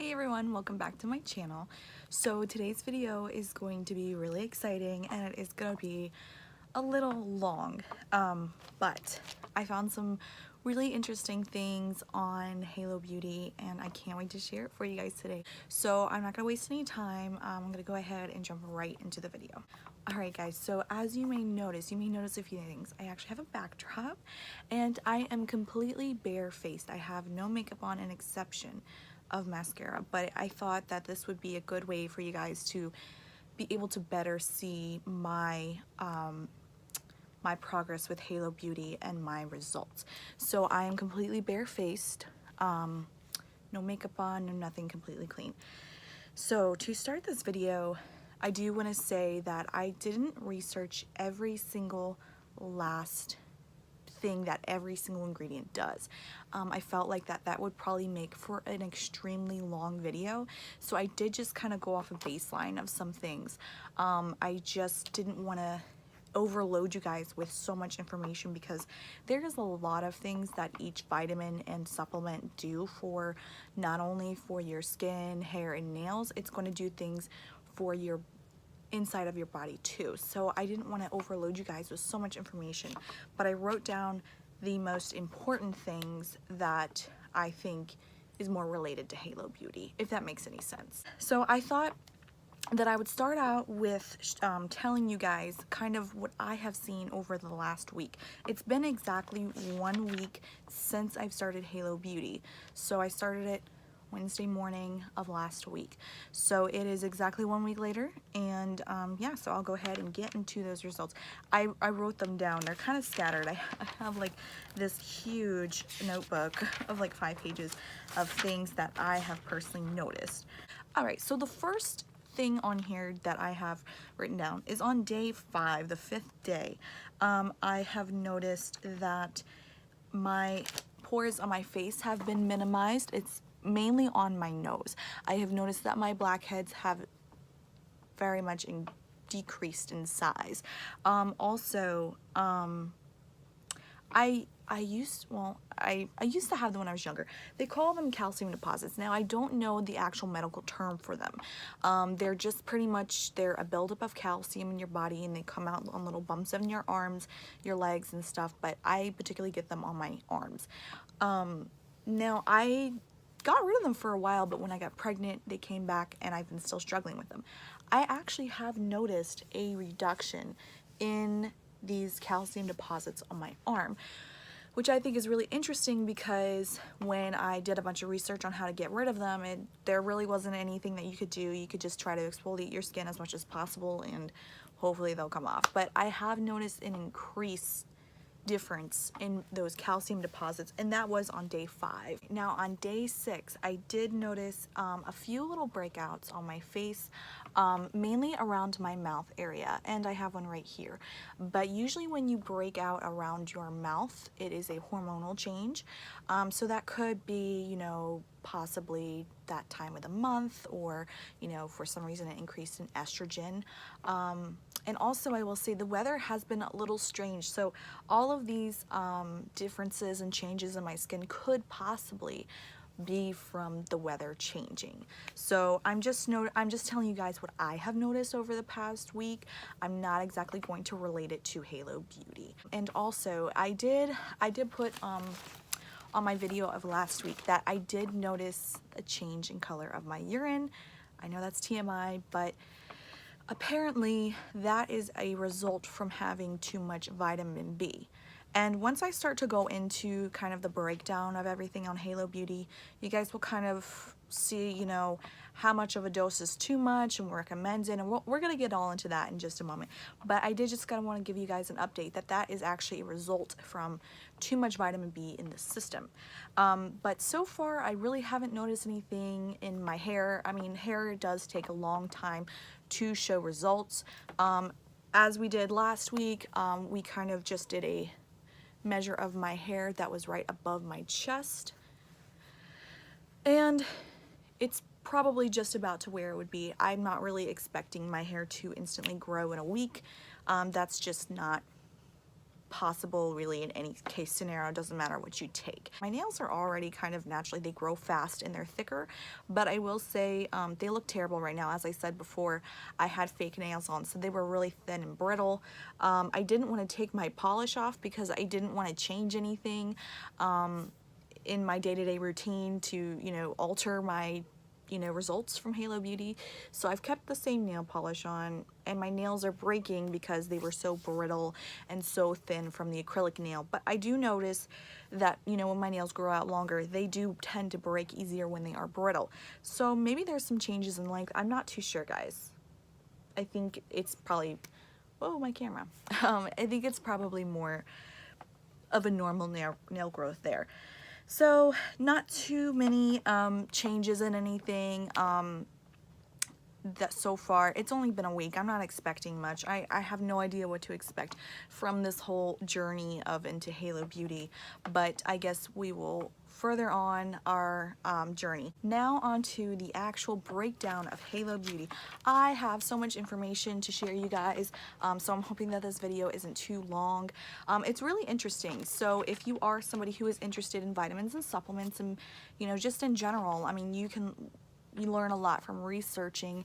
Hey everyone, welcome back to my channel. So today's video is going to be really exciting and it is going to be a little long, but I found some really interesting things on Halo Beauty and I can't wait to share it for you guys today. So I'm not going to waste any time. I'm going to go ahead and jump right into the video. Alright guys, so as you may notice a few things. I actually have a backdrop and I am completely barefaced. I have no makeup on, an exception of mascara, but I thought that this would be a good way for you guys to be able to better see my my progress with Halo Beauty and my results. So I am completely barefaced, no makeup on, no nothing, completely clean. So to start this video, I do want to say that I didn't research every single last thing that every single ingredient does. I felt like that would probably make for an extremely long video, so I did just kind of go off a baseline of some things. I just didn't want to overload you guys with so much information because there is a lot of things that each vitamin and supplement do for not only for your skin, hair, and nails. It's going to do things for your inside of your body too. So I didn't want to overload you guys with so much information, but I wrote down the most important things that I think is more related to Halo Beauty, if that makes any sense. So I thought that I would start out with telling you guys kind of what I have seen over the last week. It's been exactly 1 week since I've started Halo Beauty. So I started it Wednesday morning of last week. So it is exactly 1 week later, and yeah, so I'll go ahead and get into those results. I wrote them down. They're kind of scattered. I have like this huge notebook of like 5 pages of things that I have personally noticed. All right, so the first thing on here that I have written down is on day 5, the 5th day. I have noticed that my pores on my face have been minimized. It's mainly on my nose. I have noticed that my blackheads have very much decreased in size. I used to have them when I was younger. They call them calcium deposits. Now I don't know the actual medical term for them. They're just pretty much, they're a buildup of calcium in your body and they come out on little bumps in your arms, your legs and stuff, but I particularly get them on my arms. Now I got rid of them for a while, but when I got pregnant, they came back and I've been still struggling with them. I actually have noticed a reduction in these calcium deposits on my arm, which I think is really interesting because when I did a bunch of research on how to get rid of them, there really wasn't anything that you could do. You could just try to exfoliate your skin as much as possible and hopefully they'll come off. But I have noticed an increase difference in those calcium deposits, and that was on day 5. Now on day 6 I did notice a few little breakouts on my face, mainly around my mouth area, and I have one right here. But usually when you break out around your mouth, it is a hormonal change, so that could be, you know, possibly that time of the month, or, you know, for some reason an increase in estrogen. And also I will say the weather has been a little strange, so all of these differences and changes in my skin could possibly be from the weather changing. So I'm just telling you guys what I have noticed over the past week. I'm not exactly going to relate it to Halo Beauty. And also I did put on my video of last week that I did notice a change in color of my urine. I know that's TMI, but apparently that is a result from having too much vitamin B. And once I start to go into kind of the breakdown of everything on Halo Beauty, you guys will kind of see, you know, how much of a dose is too much and recommended, and we're going to get all into that in just a moment. But I did just kind of want to give you guys an update that is actually a result from too much vitamin B in the system. But so far I really haven't noticed anything in my hair. I mean, hair does take a long time to show results. As we did last week, we kind of just did a measure of my hair that was right above my chest, and it's probably just about to where it would be. I'm not really expecting my hair to instantly grow in a week. That's just not possible really in any case scenario. It doesn't matter what you take. My nails are already kind of naturally, they grow fast and they're thicker, but I will say they look terrible right now. As I said before, I had fake nails on, so they were really thin and brittle. I didn't want to take my polish off because I didn't want to change anything in my day-to-day routine to, you know, alter my, you know, results from Halo Beauty. So I've kept the same nail polish on, and my nails are breaking because they were so brittle and so thin from the acrylic nail. But I do notice that, you know, when my nails grow out longer, they do tend to break easier when they are brittle. So maybe there's some changes in length. I'm not too sure, guys. I think it's probably, oh, my camera. I think it's probably more of a normal nail growth there. So not too many changes in anything that so far. It's only been a week. I'm not expecting much. I have no idea what to expect from this whole journey of into Halo Beauty, but I guess we will further on our journey. Now onto the actual breakdown of Halo Beauty. I have so much information to share you guys, so I'm hoping that this video isn't too long. It's really interesting. So if you are somebody who is interested in vitamins and supplements and, you know, just in general, I mean, you learn a lot from researching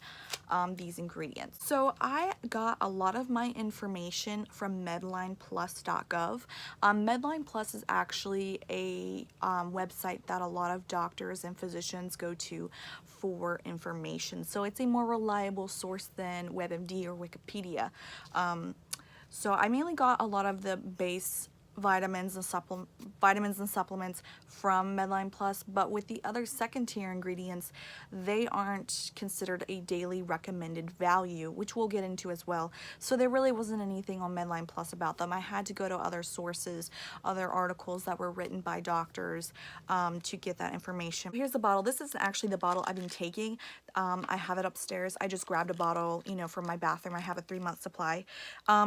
these ingredients. So I got a lot of my information from medlineplus.gov. Medline Plus is actually a website that a lot of doctors and physicians go to for information. So it's a more reliable source than WebMD or Wikipedia. So I mainly got a lot of the base vitamins and supplements from Medline Plus, but with the other second tier ingredients, they aren't considered a daily recommended value, which we'll get into as well. So there really wasn't anything on Medline Plus about them. I had to go to other sources, other articles that were written by doctors to get that information. Here's the bottle. This is actually the bottle I've been taking. I have it upstairs. I just grabbed a bottle, you know, from my bathroom. I have a 3-month supply.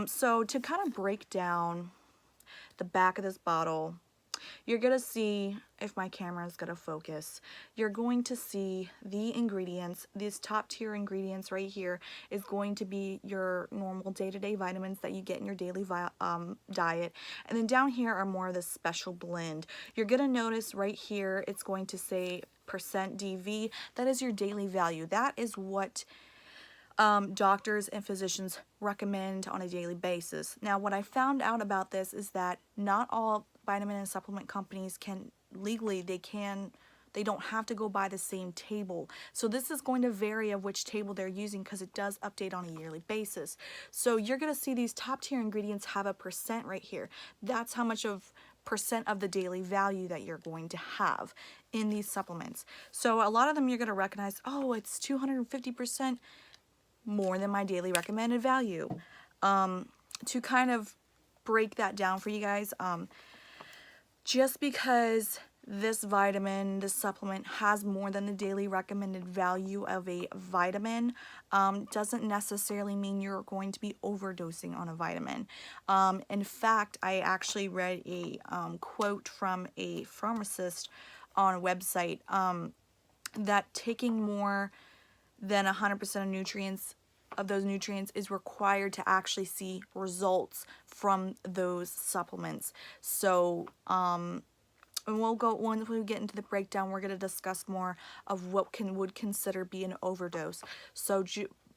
So to kind of break down the back of this bottle, you're gonna see, if my camera is gonna focus, you're going to see the ingredients. These top tier ingredients right here is going to be your normal day-to-day vitamins that you get in your daily diet, and then down here are more of the special blend. You're gonna notice right here it's going to say %DV. That is your daily value. That is what doctors and physicians recommend on a daily basis. Now, what I found out about this is that not all vitamin and supplement companies can legally, they don't have to go by the same table. So this is going to vary of which table they're using because it does update on a yearly basis. So you're going to see these top tier ingredients have a % right here. That's how much of % of the daily value that you're going to have in these supplements. So a lot of them you're going to recognize, oh, it's 250% more than my daily recommended value. To kind of break that down for you guys, just because this vitamin, this supplement has more than the daily recommended value of a vitamin, doesn't necessarily mean you're going to be overdosing on a vitamin. In fact, I actually read a quote from a pharmacist on a website that taking more than 100% of nutrients, of those nutrients, is required to actually see results from those supplements. So and we'll go, once we get into the breakdown, we're going to discuss more of what would consider be an overdose. So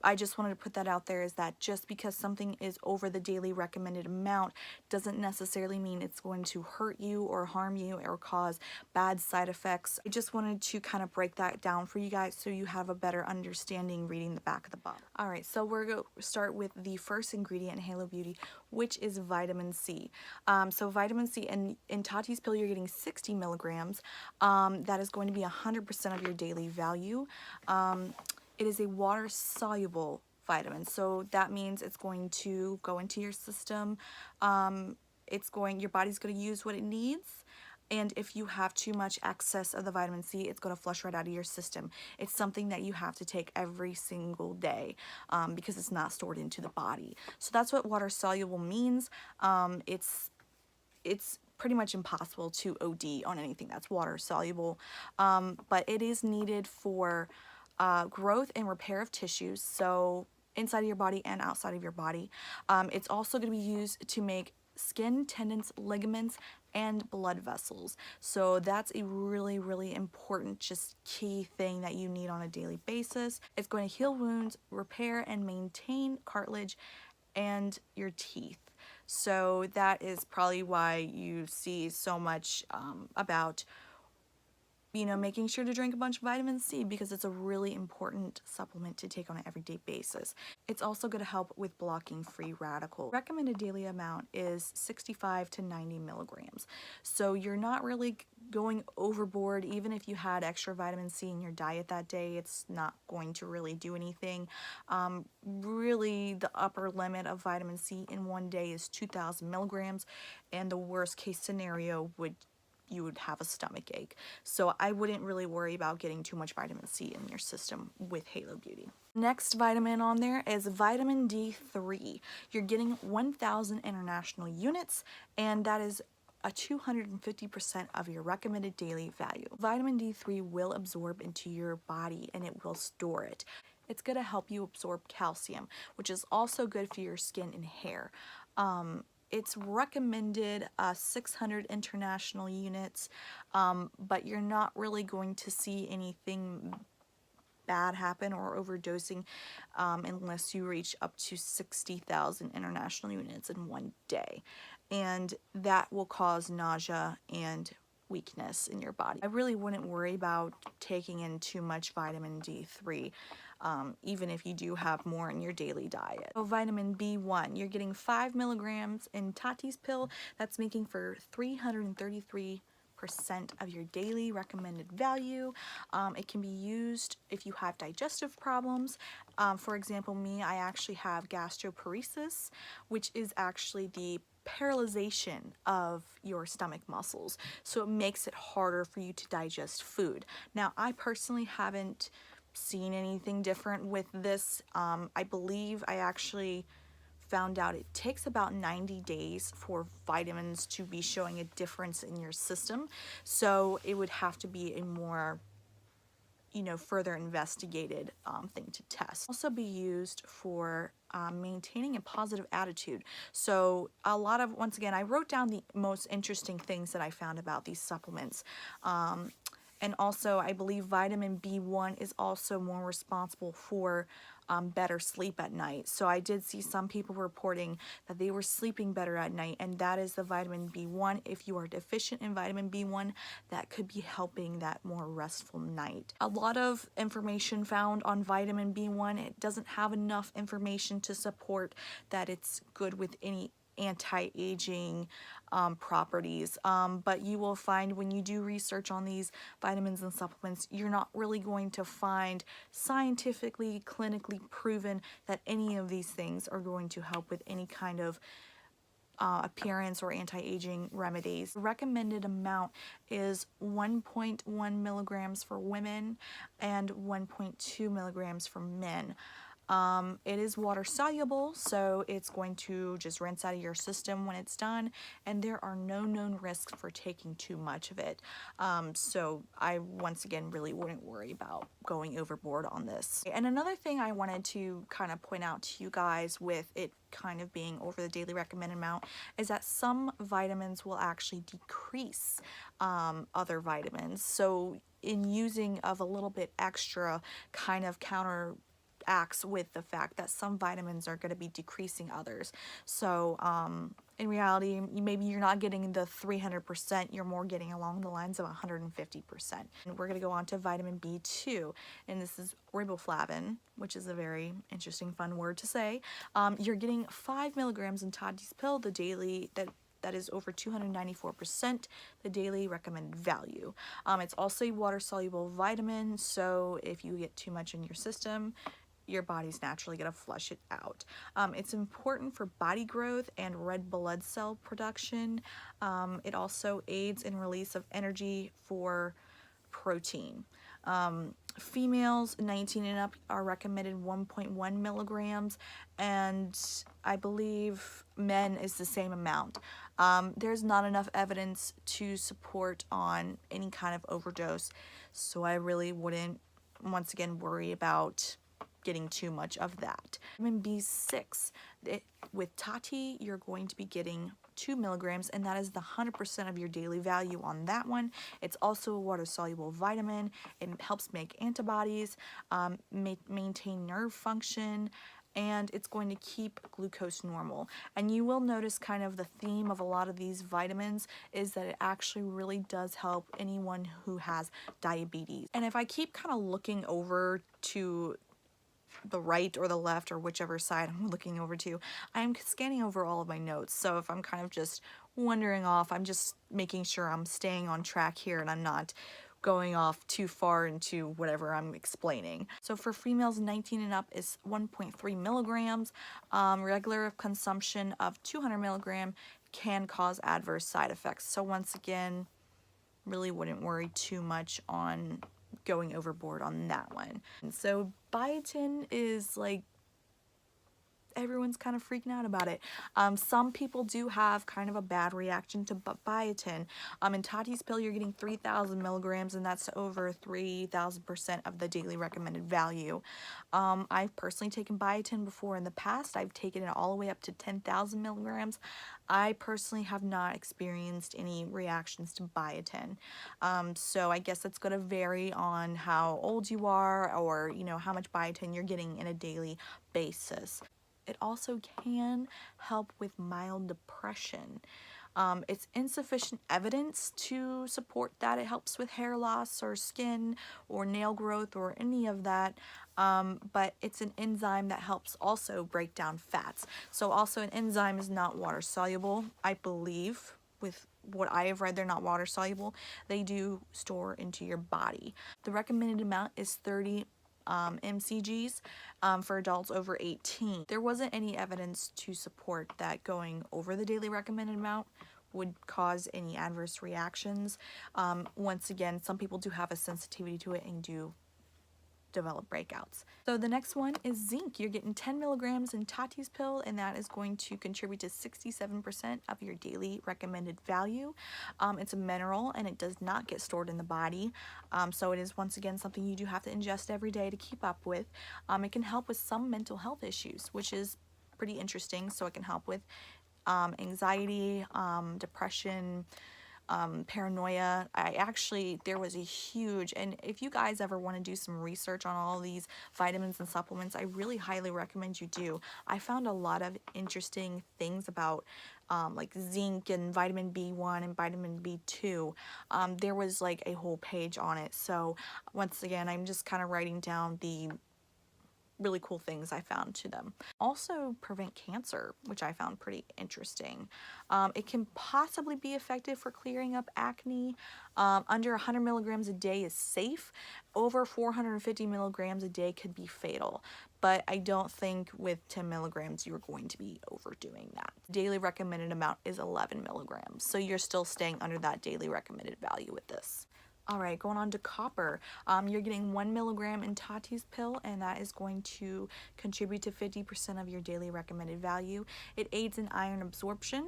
I just wanted to put that out there, is that just because something is over the daily recommended amount doesn't necessarily mean it's going to hurt you or harm you or cause bad side effects. I just wanted to kind of break that down for you guys so you have a better understanding reading the back of the bottle. Alright, so we're going to start with the first ingredient in Halo Beauty, which is vitamin C. So vitamin C, in Tati's pill you're getting 60 milligrams. That is going to be 100% of your daily value. It is a water-soluble vitamin, so that means it's going to go into your system. Your body's going to use what it needs, and if you have too much excess of the vitamin C, it's going to flush right out of your system. It's something that you have to take every single day because it's not stored into the body. So that's what water-soluble means. It's pretty much impossible to OD on anything that's water-soluble, but it is needed for growth and repair of tissues, so inside of your body and outside of your body. It's also going to be used to make skin, tendons, ligaments, and blood vessels. So that's a really, really important, just key thing that you need on a daily basis. It's going to heal wounds, repair and maintain cartilage and your teeth. So that is probably why you see so much about making sure to drink a bunch of vitamin C, because it's a really important supplement to take on an everyday basis. It's also going to help with blocking free radicals. Recommended daily amount is 65 to 90 milligrams. So you're not really going overboard. Even if you had extra vitamin C in your diet that day, it's not going to really do anything. Really, the upper limit of vitamin C in one day is 2,000 milligrams, and the worst case scenario you would have a stomach ache. So I wouldn't really worry about getting too much vitamin C in your system with Halo Beauty. Next vitamin on there is vitamin D3. You're getting 1,000 international units, and that is a 250% of your recommended daily value. Vitamin D3 will absorb into your body and it will store it. It's going to help you absorb calcium, which is also good for your skin and hair. It's recommended 600 international units, but you're not really going to see anything bad happen or overdosing unless you reach up to 60,000 international units in one day. And that will cause nausea and weakness in your body. I really wouldn't worry about taking in too much vitamin D3. Even if you do have more in your daily diet. So vitamin B1, you're getting 5 milligrams in Tati's pill. That's making for 333% of your daily recommended value. It can be used if you have digestive problems. For example, I actually have gastroparesis, which is actually the paralyzation of your stomach muscles. So it makes it harder for you to digest food. Now, I personally haven't seen anything different with this. I believe I actually found out it takes about 90 days for vitamins to be showing a difference in your system. So it would have to be a more further investigated thing to test. Also be used for maintaining a positive attitude. So once again, I wrote down the most interesting things that I found about these supplements. And also, I believe vitamin B1 is also more responsible for better sleep at night. So I did see some people reporting that they were sleeping better at night, and that is the vitamin B1. If you are deficient in vitamin B1, that could be helping that more restful night. A lot of information found on vitamin B1. It doesn't have enough information to support that it's good with any anti-aging properties, but you will find when you do research on these vitamins and supplements, you're not really going to find scientifically, clinically proven that any of these things are going to help with any kind of appearance or anti-aging remedies. The recommended amount is 1.1 milligrams for women and 1.2 milligrams for men. It is water soluble, so it's going to just rinse out of your system when it's done, and there are no known risks for taking too much of it. So I, once again, really wouldn't worry about going overboard on this. And another thing I wanted to kind of point out to you guys with it kind of being over the daily recommended amount is that some vitamins will actually decrease other vitamins. So in using of a little bit extra kind of counteracts with the fact that some vitamins are going to be decreasing others. So in reality, maybe you're not getting the 300%, you're more getting along the lines of 150%. And we're going to go on to vitamin B2, and this is riboflavin, which is a very interesting, fun word to say. You're getting 5 milligrams in Tati's pill, the daily, that is over 294% the daily recommended value. It's also a water-soluble vitamin, so if you get too much in your system, your body's naturally going to flush it out. It's important for body growth and red blood cell production. It also aids in release of energy for protein. Females 19 and up are recommended 1.1 milligrams, and I believe men is the same amount. There's not enough evidence to support on any kind of overdose, so I really wouldn't, once again, worry about getting too much of that. Vitamin B6, with Tati, you're going to be getting about 2 milligrams, and that is the 100% of your daily value on that one. It's also a water-soluble vitamin. It helps make antibodies, maintain nerve function, and it's going to keep glucose normal. And you will notice kind of the theme of a lot of these vitamins is that it actually really does help anyone who has diabetes. And if I keep kind of looking over to the right or the left or whichever side I'm looking over to, I'm scanning over all of my notes. So if I'm kind of just wandering off, I'm just making sure I'm staying on track here and I'm not going off too far into whatever I'm explaining. So for females 19 and up is 1.3 milligrams. Regular consumption of 200 milligram can cause adverse side effects. So once again, really wouldn't worry too much on going overboard on that one. And so biotin is like, everyone's kind of freaking out about it. Some people do have kind of a bad reaction to biotin. In Tati's pill, you're getting 3,000 milligrams, and that's over 3,000% of the daily recommended value. I've personally taken biotin before in the past. I've taken it all the way up to 10,000 milligrams. I personally have not experienced any reactions to biotin. So I guess that's going to vary on how old you are, or you know, how much biotin you're getting in a daily basis. It also can help with mild depression. It's insufficient evidence to support that it helps with hair loss or skin or nail growth or any of that, but it's an enzyme that helps also break down fats. So also an enzyme is not water soluble, I believe. With what I have read, they're not water soluble. They do store into your body. The recommended amount is 30 mcgs for adults over 18. There wasn't any evidence to support that going over the daily recommended amount would cause any adverse reactions. Once again, some people do have a sensitivity to it and do develop breakouts. So the next one is zinc. You're getting 10 milligrams in Tati's pill, and that is going to contribute to 67% of your daily recommended value. It's a mineral and it does not get stored in the body. So it is once again something you do have to ingest every day to keep up with. It can help with some mental health issues, which is pretty interesting. So it can help with anxiety, depression, paranoia. There was a huge, and if you guys ever want to do some research on all these vitamins and supplements, I really highly recommend you do. I found a lot of interesting things about like zinc and vitamin B1 and vitamin B2. There was like a whole page on it. So once again, I'm just kind of writing down the really cool things I found to them. Also prevent cancer, which I found pretty interesting. It can possibly be effective for clearing up acne. Under 100 milligrams a day is safe. Over 450 milligrams a day could be fatal, but I don't think with 10 milligrams you're going to be overdoing that. Daily recommended amount is 11 milligrams, so you're still staying under that daily recommended value with this. All right, going on to copper. You're getting 1 milligram in Tati's pill, and that is going to contribute to 50% of your daily recommended value. It aids in iron absorption,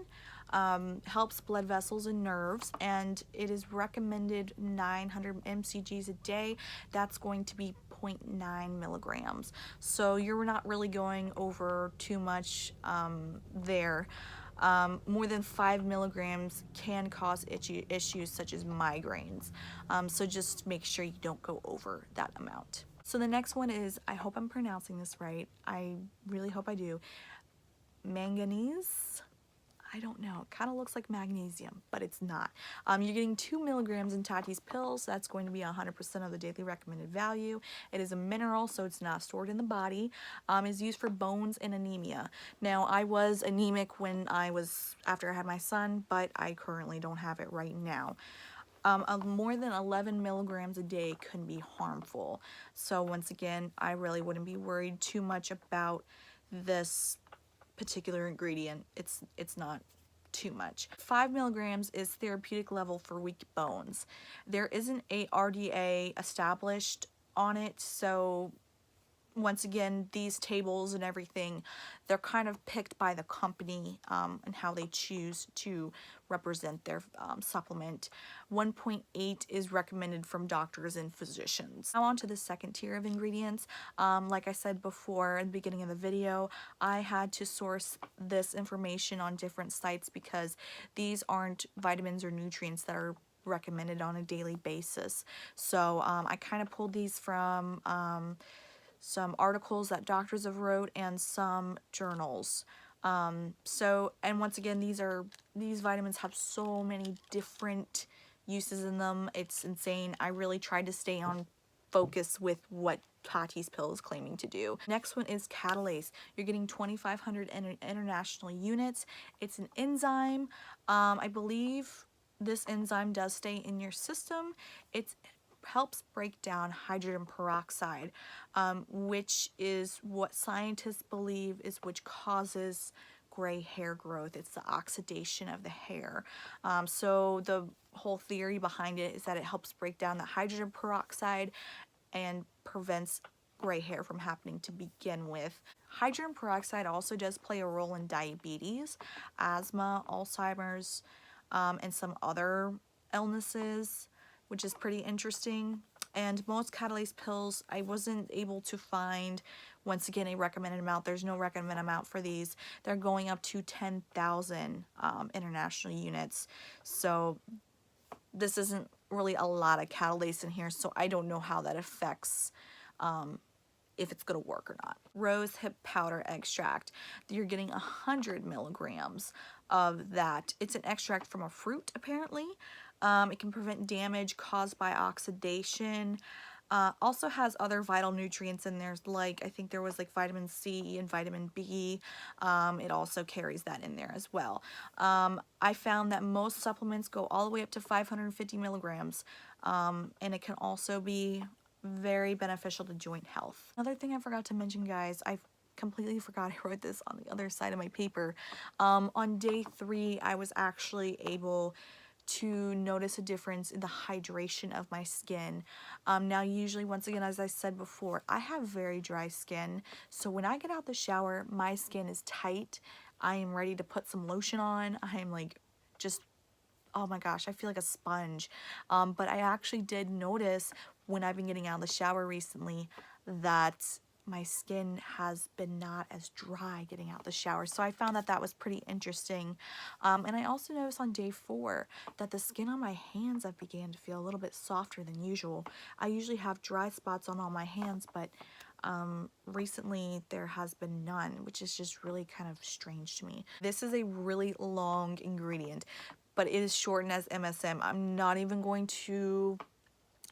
helps blood vessels and nerves, and it is recommended 900 mcgs a day. That's going to be 0.9 milligrams. So you're not really going over too much there. More than 5 milligrams can cause issues such as migraines. So just make sure you don't go over that amount. So the next one is, I hope I'm pronouncing this right. I really hope I do. Manganese. I don't know, it kind of looks like magnesium, but it's not. You're getting 2 milligrams in Tati's pills. That's going to be 100% of the daily recommended value. It is a mineral, so it's not stored in the body. It's used for bones and anemia. Now, I was anemic after I had my son, but I currently don't have it right now. More than 11 milligrams a day can be harmful. So once again, I really wouldn't be worried too much about this particular ingredient. It's not too much. 5 milligrams is therapeutic level for weak bones. There isn't a RDA established on it, so once again, these tables and everything, they're kind of picked by the company and how they choose to represent their supplement. 1.8 is recommended from doctors and physicians. Now on to the second tier of ingredients. Like I said before in the beginning of the video, I had to source this information on different sites because these aren't vitamins or nutrients that are recommended on a daily basis. So I kind of pulled these from some articles that doctors have wrote and some journals. And once again, these vitamins have so many different uses in them. It's insane. I really tried to stay on focus with what Tati's pill is claiming to do. Next one is Catalase. You're getting 2,500 international units. It's an enzyme. I believe this enzyme does stay in your system. It helps break down hydrogen peroxide, which is what scientists believe is which causes gray hair growth. It's the oxidation of the hair. So the whole theory behind it is that it helps break down the hydrogen peroxide and prevents gray hair from happening to begin with. Hydrogen peroxide also does play a role in diabetes, asthma, Alzheimer's, and some other illnesses, which is pretty interesting. And most Catalase pills, I wasn't able to find, once again, a recommended amount. There's no recommended amount for these. They're going up to 10,000 international units. So this isn't really a lot of Catalase in here, so I don't know how that affects if it's going to work or not. Rose hip powder extract. You're getting 100 milligrams of that. It's an extract from a fruit, apparently. It can prevent damage caused by oxidation. Also has other vital nutrients in there, like I think there was like vitamin C and vitamin B. It also carries that in there as well. I found that most supplements go all the way up to 550 milligrams, and it can also be very beneficial to joint health. Another thing I forgot to mention, guys, I completely forgot I wrote this on the other side of my paper. On day 3, I was actually able to notice a difference in the hydration of my skin. Now usually, once again, as I said before, I have very dry skin, so when I get out the shower, my skin is tight. I am ready to put some lotion on. I am like just, oh my gosh, I feel like a sponge. But I actually did notice when I've been getting out of the shower recently that my skin has been not as dry getting out the shower. So I found that that was pretty interesting. And I also noticed on day 4 that the skin on my hands have began to feel a little bit softer than usual. I usually have dry spots on all my hands, but recently there has been none, which is just really kind of strange to me. This is a really long ingredient, but it is shortened as MSM. I'm not even going to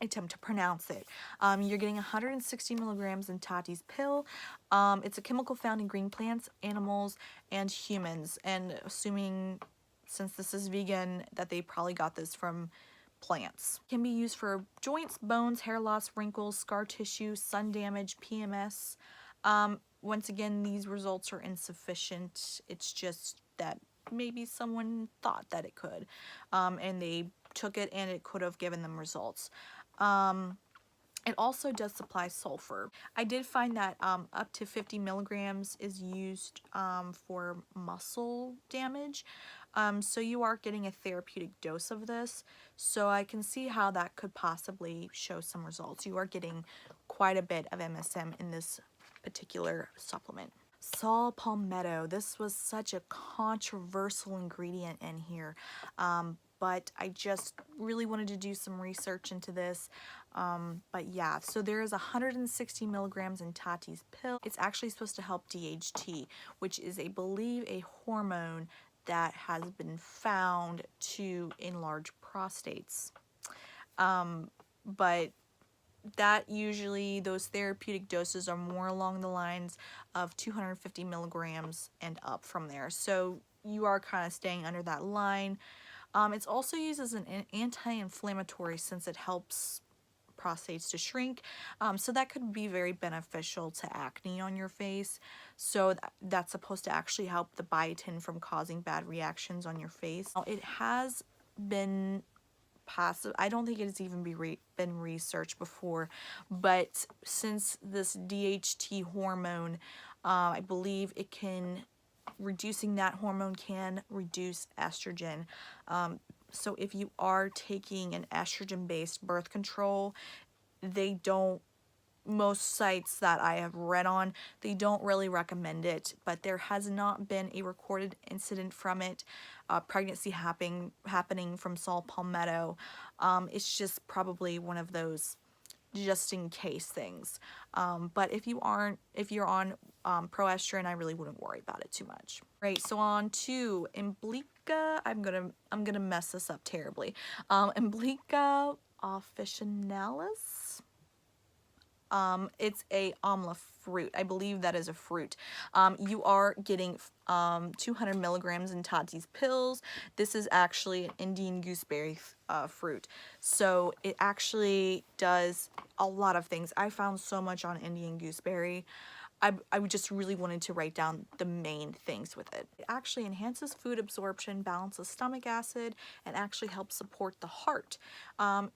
attempt to pronounce it. You're getting 160 milligrams in Tati's pill. It's a chemical found in green plants, animals, and humans. And assuming, since this is vegan, that they probably got this from plants. Can be used for joints, bones, hair loss, wrinkles, scar tissue, sun damage, PMS. Once again, these results are insufficient. It's just that maybe someone thought that it could, and they took it and it could have given them results. It also does supply sulfur. I did find that up to 50 milligrams is used for muscle damage. So you are getting a therapeutic dose of this. So I can see how that could possibly show some results. You are getting quite a bit of MSM in this particular supplement. Saw palmetto. This was such a controversial ingredient in here. But I just really wanted to do some research into this. But yeah, so there is 160 milligrams in Tati's pill. It's actually supposed to help DHT, which is, I believe, a hormone that has been found to enlarge prostates. But that usually, those therapeutic doses are more along the lines of 250 milligrams and up from there. So you are kind of staying under that line. It's also used as an anti-inflammatory since it helps prostates to shrink. So that could be very beneficial to acne on your face. So that's supposed to actually help the biotin from causing bad reactions on your face. Now, it has been I don't think it's even been researched before, but since this DHT hormone, I believe reducing that hormone can reduce estrogen. So if you are taking an estrogen-based birth control, they don't, most sites that I have read on, they don't really recommend it, but there has not been a recorded incident from it, pregnancy happening from saw palmetto. It's just probably one of those just in case things. But if you're on proestrin, I really wouldn't worry about it too much. Right, so on to Imblica. I'm gonna mess this up terribly. Imblica officinalis. It's a amla fruit. I believe that is a fruit. You are getting 200 milligrams in Tati's pills. This is actually an Indian gooseberry fruit. So it actually does a lot of things. I found so much on Indian gooseberry. I just really wanted to write down the main things with it. It actually enhances food absorption, balances stomach acid, and actually helps support the heart.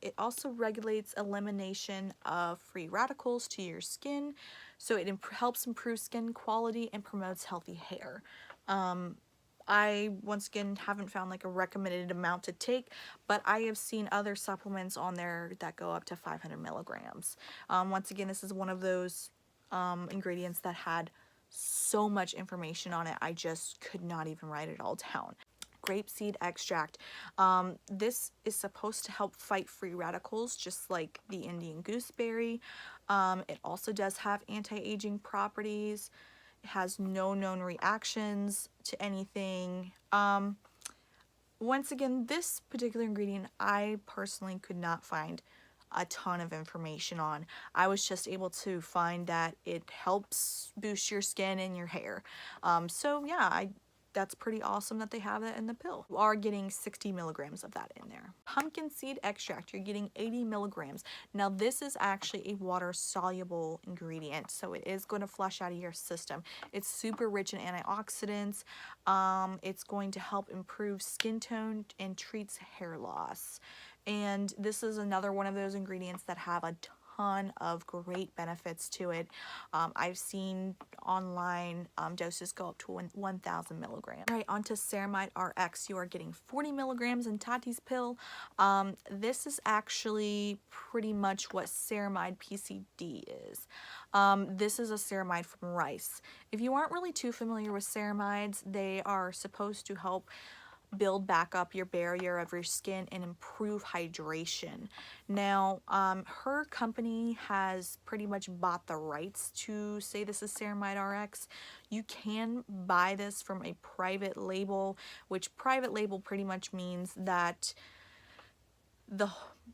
It also regulates elimination of free radicals to your skin, so it helps improve skin quality and promotes healthy hair. I, once again, haven't found like a recommended amount to take, but I have seen other supplements on there that go up to 500 milligrams. Once again, this is one of those ingredients that had so much information on it, I just could not even write it all down. Grapeseed extract. This is supposed to help fight free radicals, just like the Indian gooseberry. It also does have anti-aging properties. It has no known reactions to anything. Once again, this particular ingredient I personally could not find a ton of information on. I was just able to find that it helps boost your skin and your hair. So yeah, that's pretty awesome that they have that in the pill. You are getting 60 milligrams of that in there. Pumpkin seed extract, you're getting 80 milligrams. Now this is actually a water soluble ingredient, so it is going to flush out of your system. It's super rich in antioxidants. It's going to help improve skin tone and treats hair loss. And this is another one of those ingredients that have a ton of great benefits to it. I've seen online doses go up to 1,000 milligrams. All right, on to Ceramide RX. You are getting 40 milligrams in Tati's pill. This is actually pretty much what Ceramide PCD is. This is a ceramide from rice. If you aren't really too familiar with ceramides, they are supposed to help build back up your barrier of your skin and improve hydration. Now, her company has pretty much bought the rights to say this is Ceramide RX. You can buy this from a private label, which private label pretty much means that the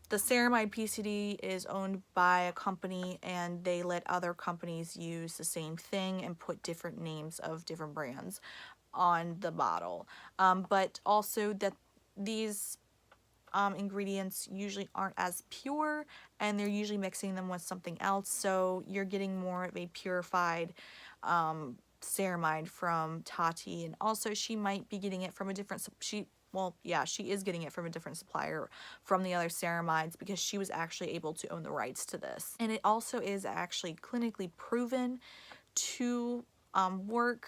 Ceramide PCD is owned by a company and they let other companies use the same thing and put different names of different brands on the bottle, but also that these ingredients usually aren't as pure and they're usually mixing them with something else, so you're getting more of a purified ceramide from Tati. And also she might be getting it from a different she is getting it from a different supplier from the other ceramides, because she was actually able to own the rights to this. And it also is actually clinically proven to work.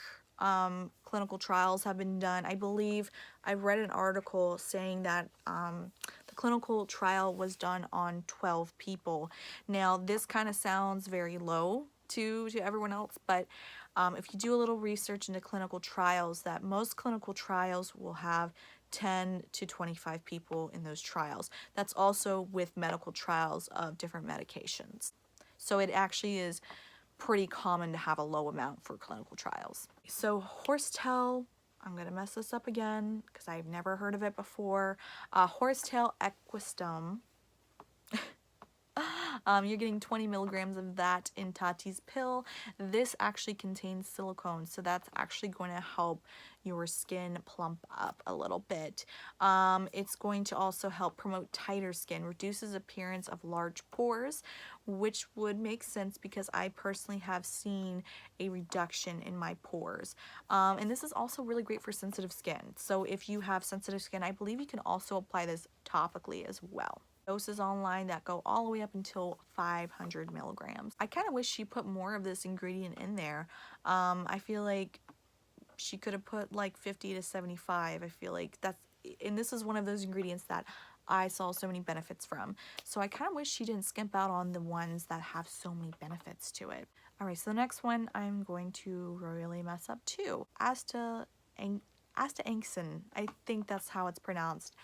Clinical trials have been done. I believe I've read an article saying that the clinical trial was done on 12 people. Now this kind of sounds very low to everyone else, but if you do a little research into clinical trials, that most clinical trials will have 10 to 25 people in those trials. That's also with medical trials of different medications. So it actually is pretty common to have a low amount for clinical trials. So horsetail, I'm gonna mess this up again because I've never heard of it before. Horsetail equistum. You're getting 20 milligrams of that in Tati's pill. This actually contains silicone, so that's actually going to help your skin plump up a little bit. It's going to also help promote tighter skin, reduces appearance of large pores, which would make sense because I personally have seen a reduction in my pores. And this is also really great for sensitive skin. So if you have sensitive skin, I believe you can also apply this topically as well. Doses online that go all the way up until 500 milligrams. I kind of wish she put more of this ingredient in there. I feel like she could have put like 50 to 75. I feel like that's, and this is one of those ingredients that I saw so many benefits from. So I kind of wish she didn't skimp out on the ones that have so many benefits to it. Alright, so the next one I'm going to royally mess up too. Astaxanthin, I think that's how it's pronounced.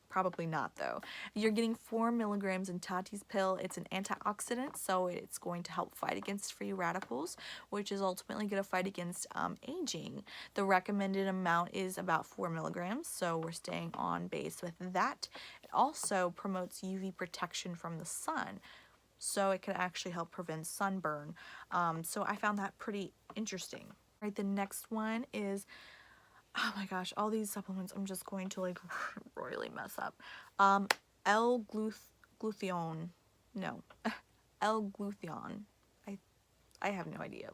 Probably not though. You're getting 4 milligrams in Tati's pill. It's an antioxidant, so it's going to help fight against free radicals, which is ultimately going to fight against aging. The recommended amount is about 4 milligrams, so we're staying on base with that. It also promotes UV protection from the sun, so it can actually help prevent sunburn. So I found that pretty interesting. All right, the next one is, oh my gosh, all these supplements I'm just going to like royally mess up. L-glutathione. No. L-glutathione. I have no idea.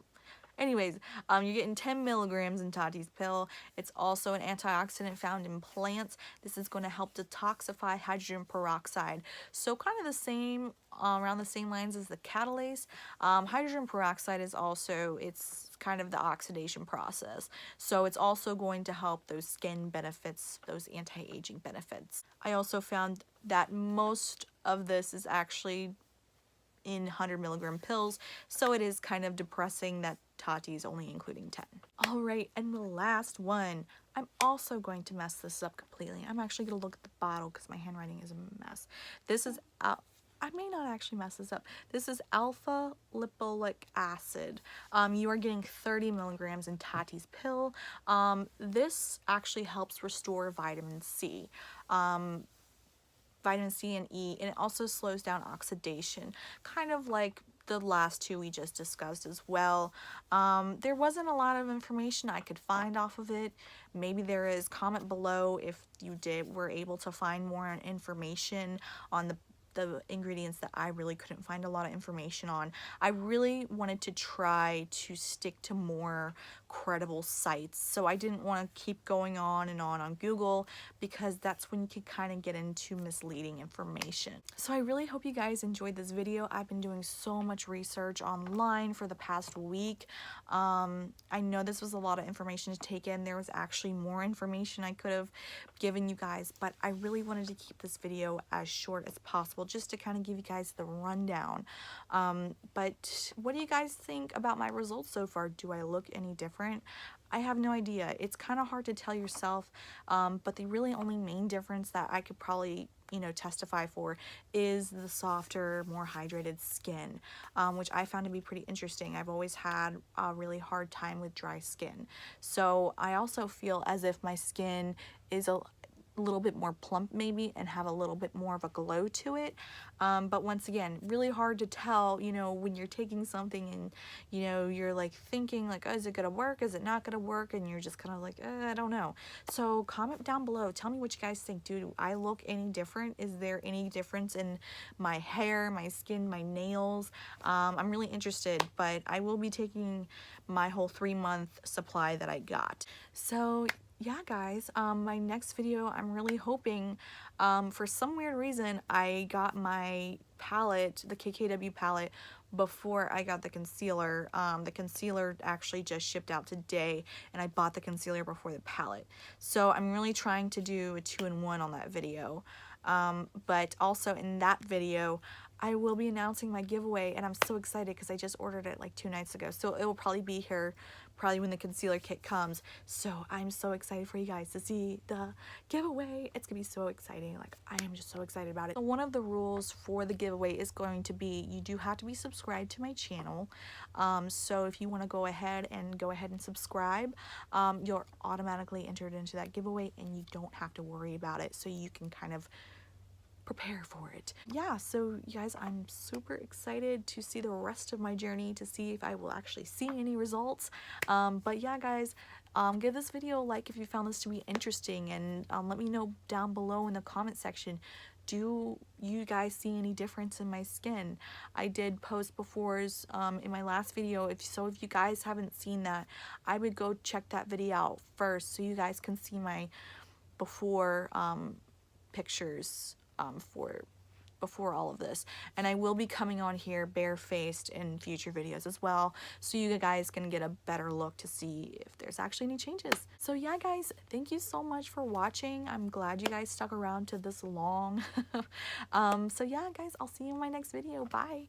Anyways, you're getting 10 milligrams in Tati's pill. It's also an antioxidant found in plants. This is going to help detoxify hydrogen peroxide. So kind of the same, around the same lines as the catalase. Hydrogen peroxide is also, it's kind of the oxidation process. So it's also going to help those skin benefits, those anti-aging benefits. I also found that most of this is actually in 100 milligram pills, so it is kind of depressing that Tati's only including 10. All right, and the last one, I'm also going to mess this up completely. I'm actually going to look at the bottle because my handwriting is a mess. This is, I may not actually mess this up. This is alpha lipoic acid. You are getting 30 milligrams in Tati's pill. This actually helps restore vitamin C. Vitamin C and E, and it also slows down oxidation, kind of like the last two we just discussed as well. There wasn't a lot of information I could find off of it. Maybe there is. Comment below if you were able to find more information on the ingredients that I really couldn't find a lot of information on. I really wanted to try to stick to more credible sites, so I didn't want to keep going on Google, because that's when you could kind of get into misleading information. So I really hope you guys enjoyed this video. I've been doing so much research online for the past week. I know this was a lot of information to take in. There was actually more information I could have given you guys, but I really wanted to keep this video as short as possible, just to kind of give you guys the rundown. But what do you guys think about my results so far? Do I look any different? I have no idea. It's kind of hard to tell yourself, but the really only main difference that I could probably, you know, testify for is the softer, more hydrated skin, which I found to be pretty interesting. I've always had a really hard time with dry skin, so I also feel as if my skin is a little bit more plump maybe and have a little bit more of a glow to it. But once again, really hard to tell, you know, when you're taking something and, you know, you're like thinking like, oh, is it gonna work, is it not gonna work, and you're just kind of like, I don't know. So comment down below, tell me what you guys think. Do I look any different? Is there any difference in my hair, my skin, my nails? I'm really interested, but I will be taking my whole 3-month supply that I got. So yeah guys, my next video, I'm really hoping, for some weird reason I got my palette, the KKW palette, before I got the concealer. The concealer actually just shipped out today, and I bought the concealer before the palette, so I'm really trying to do a 2-in-1 on that video. But also in that video I will be announcing my giveaway, and I'm so excited because I just ordered it like 2 nights ago, so it will probably be here probably when the concealer kit comes. So I'm so excited for you guys to see the giveaway. It's gonna be so exciting. Like, I am just so excited about it. So one of the rules for the giveaway is going to be, you do have to be subscribed to my channel. So if you want to go ahead and subscribe, you're automatically entered into that giveaway, and you don't have to worry about it, so you can kind of prepare for it. Yeah, so you guys, I'm super excited to see the rest of my journey, to see if I will actually see any results. But yeah, guys, give this video a like if you found this to be interesting, and let me know down below in the comment section, do you guys see any difference in my skin? I did post befores in my last video. If you guys haven't seen that, I would go check that video out first so you guys can see my before pictures for before all of this. And I will be coming on here barefaced in future videos as well, so you guys can get a better look to see if there's actually any changes. So yeah, guys, thank you so much for watching. I'm glad you guys stuck around to this long. So yeah, guys, I'll see you in my next video. Bye.